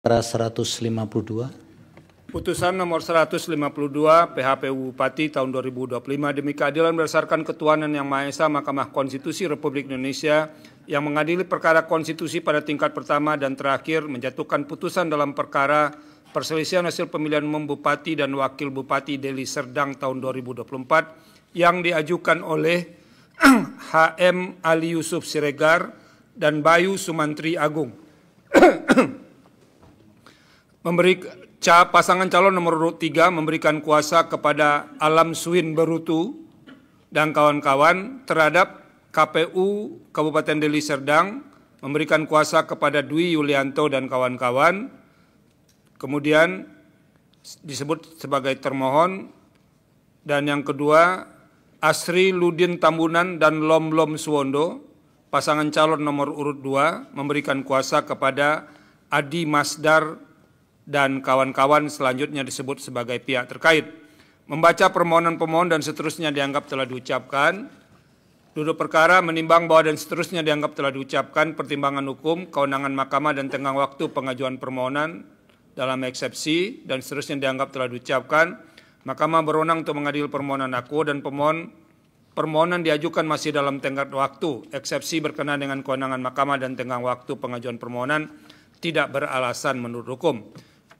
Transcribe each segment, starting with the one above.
Perkara 152. Putusan nomor 152 PHPU Bupati tahun 2025 demi keadilan berdasarkan ketuhanan yang Maha Esa, Mahkamah Konstitusi Republik Indonesia yang mengadili perkara konstitusi pada tingkat pertama dan terakhir menjatuhkan putusan dalam perkara perselisihan hasil pemilihan umum Bupati dan Wakil Bupati Deli Serdang tahun 2024 yang diajukan oleh HM Ali Yusuf Siregar dan Bayu Sumantri Agung. Pasangan calon nomor urut 3 memberikan kuasa kepada Alam Suin Berutu dan kawan-kawan terhadap KPU Kabupaten Deli Serdang, memberikan kuasa kepada Dwi Yulianto dan kawan-kawan, kemudian disebut sebagai termohon, dan yang kedua Asri Ludin Tambunan dan Lom Suwondo, pasangan calon nomor urut 2 memberikan kuasa kepada Adi Masdar dan kawan-kawan, selanjutnya disebut sebagai pihak terkait. Membaca permohonan pemohon dan seterusnya dianggap telah diucapkan. Duduk perkara menimbang bahwa dan seterusnya dianggap telah diucapkan, pertimbangan hukum, kewenangan mahkamah dan tenggang waktu pengajuan permohonan dalam eksepsi dan seterusnya dianggap telah diucapkan. Mahkamah berwenang untuk mengadili permohonan aku dan permohonan diajukan masih dalam tenggat waktu. Eksepsi berkenaan dengan kewenangan mahkamah dan tenggang waktu pengajuan permohonan tidak beralasan menurut hukum.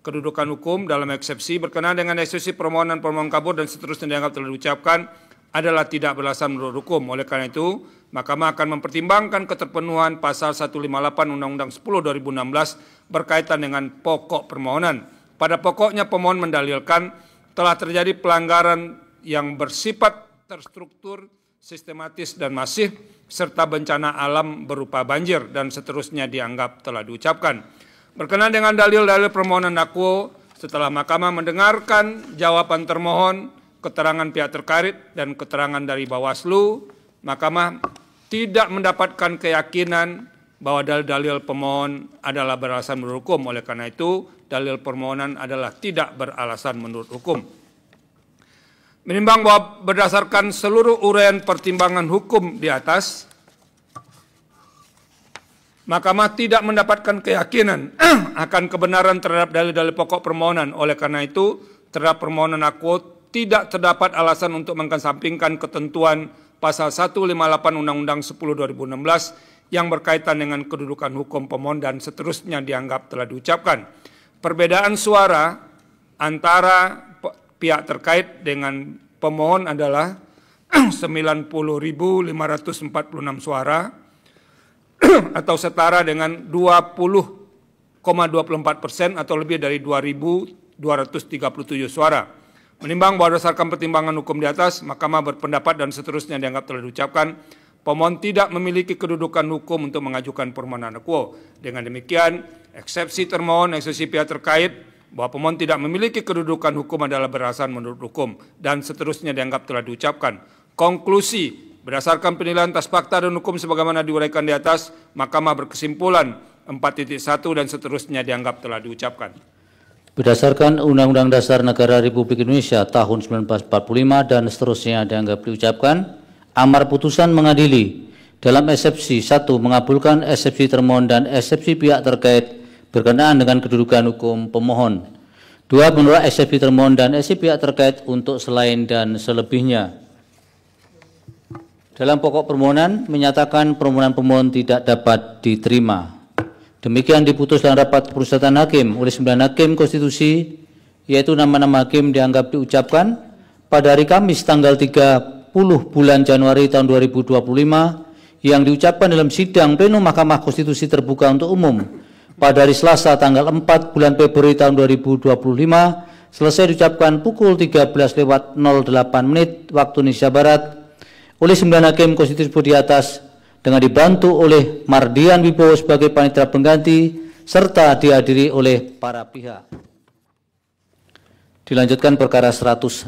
Kedudukan hukum dalam eksepsi berkenaan dengan eksepsi permohonan kabur dan seterusnya dianggap telah diucapkan adalah tidak beralasan menurut hukum. Oleh karena itu, Mahkamah akan mempertimbangkan keterpenuhan pasal 158 Undang-Undang 10 2016 berkaitan dengan pokok permohonan. Pada pokoknya pemohon mendalilkan telah terjadi pelanggaran yang bersifat terstruktur, sistematis dan masif, serta bencana alam berupa banjir dan seterusnya dianggap telah diucapkan. Berkenaan dengan dalil-dalil permohonan dakwa, setelah Mahkamah mendengarkan jawaban termohon, keterangan pihak terkait dan keterangan dari Bawaslu, Mahkamah tidak mendapatkan keyakinan bahwa dalil-dalil pemohon adalah beralasan menurut hukum. Oleh karena itu, dalil permohonan adalah tidak beralasan menurut hukum. Menimbang bahwa berdasarkan seluruh uraian pertimbangan hukum di atas, Mahkamah tidak mendapatkan keyakinan akan kebenaran terhadap dalil-dalil pokok permohonan. Oleh karena itu, terhadap permohonan aku tidak terdapat alasan untuk mengesampingkan ketentuan pasal 158 Undang-Undang 10 2016 yang berkaitan dengan kedudukan hukum pemohon dan seterusnya dianggap telah diucapkan. Perbedaan suara antara pihak terkait dengan pemohon adalah 90.546 suara atau setara dengan 20,24% atau lebih dari 2.237 suara. Menimbang bahwa berdasarkan pertimbangan hukum di atas, Mahkamah berpendapat dan seterusnya dianggap telah diucapkan, pemohon tidak memiliki kedudukan hukum untuk mengajukan permohonan quo. Dengan demikian, eksepsi termohon, eksepsi pihak terkait bahwa pemohon tidak memiliki kedudukan hukum adalah beralasan menurut hukum dan seterusnya dianggap telah diucapkan. Konklusi, berdasarkan penilaian atas fakta dan hukum sebagaimana diuraikan di atas, Mahkamah berkesimpulan 4.1 dan seterusnya dianggap telah diucapkan. Berdasarkan Undang-Undang Dasar Negara Republik Indonesia tahun 1945 dan seterusnya dianggap diucapkan, amar putusan mengadili dalam eksepsi 1 mengabulkan eksepsi termohon dan eksepsi pihak terkait berkenaan dengan kedudukan hukum pemohon. 2 menolak eksepsi termohon dan eksepsi pihak terkait untuk selain dan selebihnya. Dalam pokok permohonan menyatakan permohonan pemohon tidak dapat diterima. Demikian diputus dalam rapat permusyawaratan hakim oleh 9 hakim konstitusi, yaitu nama-nama hakim dianggap diucapkan pada hari Kamis tanggal 30 bulan Januari tahun 2025 yang diucapkan dalam sidang plenum Mahkamah Konstitusi terbuka untuk umum pada hari Selasa tanggal 4 bulan Februari tahun 2025 selesai diucapkan pukul 13.08 waktu Indonesia Barat oleh 9 hakim konstitusi di atas dengan dibantu oleh Mardian Wibowo sebagai panitera pengganti serta dihadiri oleh para pihak. Dilanjutkan perkara 100